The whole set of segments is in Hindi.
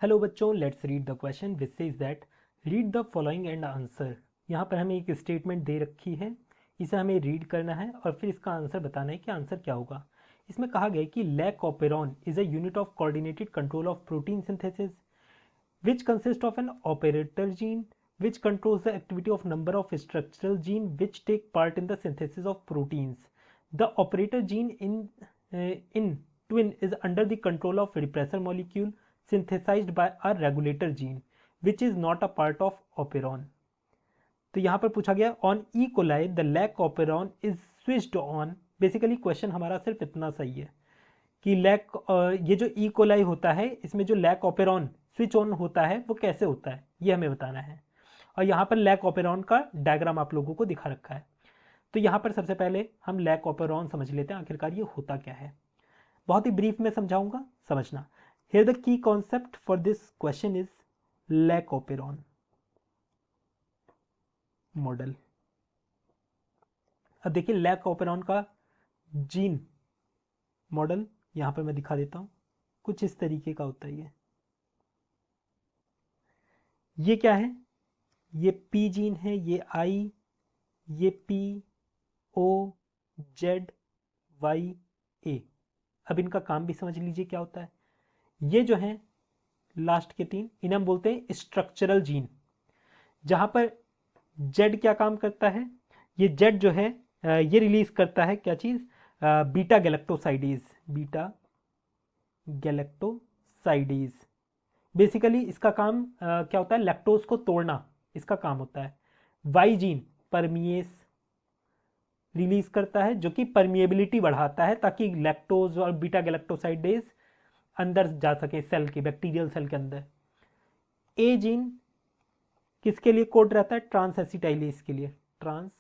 हेलो बच्चों, let's read the question which says that read the following and answer. यहाँ पर हमें एक स्टेटमेंट दे रखी है, इसे हमें रीड करना है और फिर इसका आंसर बताना है कि आंसर क्या होगा। इसमें कहा गया है कि lac operon is a unit of coordinated control of protein synthesis which consists of an operator gene which controls the activity of number of structural gene which take part in the synthesis of proteins. The operator gene in twin is under the control of repressor molecule synthesized by a regulator gene which is not a part of operon. तो यहाँ पर पूछा गया on E coli the lac operon is switched on. Basically question हमारा सिर्फ इतना सही है कि लैक ये जो ई कोलाई होता है इसमें जो लैक ऑपेरॉन स्विच ऑन होता है वो कैसे होता है ये हमें बताना है। और यहाँ पर लैक ऑपेरॉन का डायग्राम आप लोगों को दिखा रखा है। तो यहाँ पर सबसे पहले हम लैक ऑपेरॉन समझ लेते हैं आखिरकार ये होता क्या है। बहुत ही ब्रीफ में समझाऊंगा, समझना। Here the key concept for this question is lac operon model. अब देखिए लैक ऑपेरॉन का जीन मॉडल यहां पर मैं दिखा देता हूं, कुछ इस तरीके का होता है। ये क्या है, ये पी जीन है, ये आई, ये पी, ओ, जेड, वाई, ए। अब इनका काम भी समझ लीजिए क्या होता है। ये जो है लास्ट के तीन, इन्हें हम बोलते हैं स्ट्रक्चरल जीन। जहां पर जेड क्या काम करता है, ये जेड जो है ये रिलीज करता है क्या चीज, बीटा गैलेक्टोसाइडीज। बीटा गैलेक्टोसाइडीज बेसिकली इसका काम क्या होता है, लैक्टोज को तोड़ना इसका काम होता है। वाई जीन परमिएस रिलीज करता है जो कि परमिएबिलिटी बढ़ाता है ताकि लैक्टोज और बीटा गैलेक्टोसाइडेज अंदर जा सके सेल के, बैक्टीरियल सेल के अंदर। ए जीन किसके लिए कोड रहता है, ट्रांस एसिटाइलेज के लिए। ट्रांस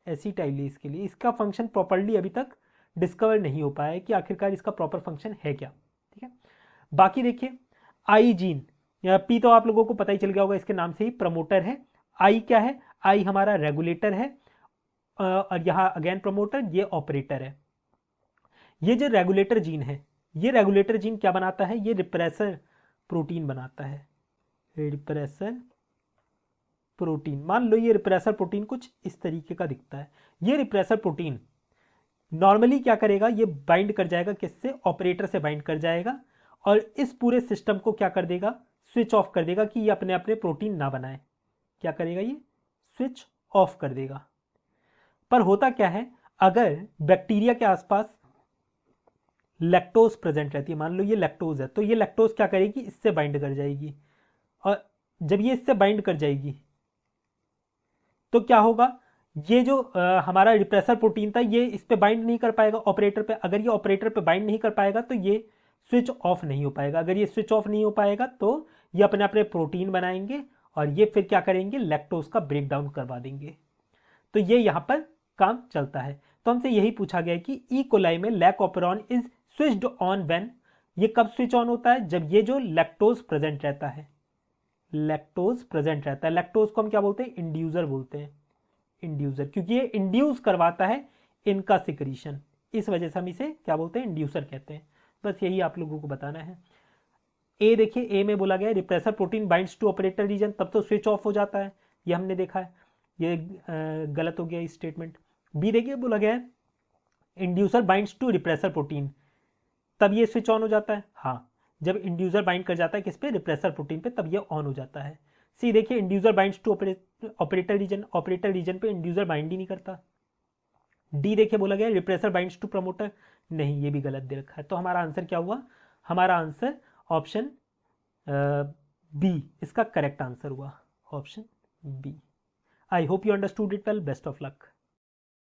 एसिटाइलेज के लिए इसका फंक्शन प्रॉपरली अभी तक डिस्कवर नहीं हो पाया है कि आखिरकार इसका प्रॉपर फंक्शन है क्या। ठीक है, बाकी देखिए आई जीन, पी तो आप लोगों को पता ही चल गया होगा, इसके नाम से ही प्रमोटर है। आई क्या है, आई हमारा रेगुलेटर है और यहां अगेन प्रमोटर, ये ऑपरेटर है। ये जो रेगुलेटर जीन है, ये रेगुलेटर जीन क्या बनाता है, ये रिप्रेसर प्रोटीन बनाता है। रिप्रेसर प्रोटीन, मान लो ये रिप्रेसर प्रोटीन कुछ इस तरीके का दिखता है। ये रिप्रेसर प्रोटीन नॉर्मली क्या करेगा, ये बाइंड कर जाएगा किससे, ऑपरेटर से बाइंड कर जाएगा और इस पूरे सिस्टम को क्या कर देगा, स्विच ऑफ कर देगा कि ये अपने अपने प्रोटीन ना बनाए। क्या करेगा, ये स्विच ऑफ कर देगा। पर होता क्या है, अगर बैक्टीरिया के आसपास लैक्टोज प्रेजेंट रहती है, मान लो ये लैक्टोज है, तो ये लैक्टोज क्या करेगी, इससे बाइंड कर जाएगी। और जब ये इससे बाइंड कर जाएगी तो क्या होगा, ये जो हमारा रिप्रेसर प्रोटीन था ये इस पे बाइंड नहीं कर पाएगा ऑपरेटर पे। अगर ये ऑपरेटर पे बाइंड नहीं कर पाएगा तो ये स्विच ऑफ नहीं हो पाएगा। अगर ये स्विच ऑफ नहीं हो पाएगा तो ये अपने अपने प्रोटीन बनाएंगे और ये फिर क्या करेंगे, लैक्टोज का ब्रेक डाउन करवा देंगे। तो ये यहां पर काम चलता है। तो हमसे यही पूछा गया कि ई कोलाई में lac operon is switched on when, ये कब स्विच ऑन होता है, जब ये जो लैक्टोज प्रेजेंट रहता है। लैक्टोज प्रेजेंट रहता है, लैक्टोज को हम क्या बोलते हैं, इंड्यूसर बोलते हैं। इंड्यूसर, क्योंकि ये इंड्यूस करवाता है इनका सिक्रीशन, इस वजह से हम इसे क्या बोलते हैं, इंड्यूसर कहते हैं। बस यही आप लोगों को बताना है। ए देखिए, ए में बोला गया repressor protein binds to operator region, तब तो स्विच ऑफ हो जाता है, ये हमने देखा है, ये गलत हो गया इस स्टेटमेंट। बी देखिए बोला गया है inducer binds to repressor protein, तब ये स्विच ऑन हो जाता है। हाँ, जब इंड्यूसर बाइंड कर जाता है किस पे, रिप्रेसर प्रोटीन पे, तब ये ऑन हो जाता है। सी देखिए inducer binds to operator region, operator region पे इंड्यूसर बाइंड ही नहीं करता। डी देखिए बोला गया रिप्रेसर बाइंड्स टू प्रमोटर, नहीं ये भी गलत दे रखा है। तो हमारा आंसर क्या हुआ, हमारा आंसर ऑप्शन बी इसका करेक्ट आंसर हुआ, option B. I hope you understood it well, best of luck.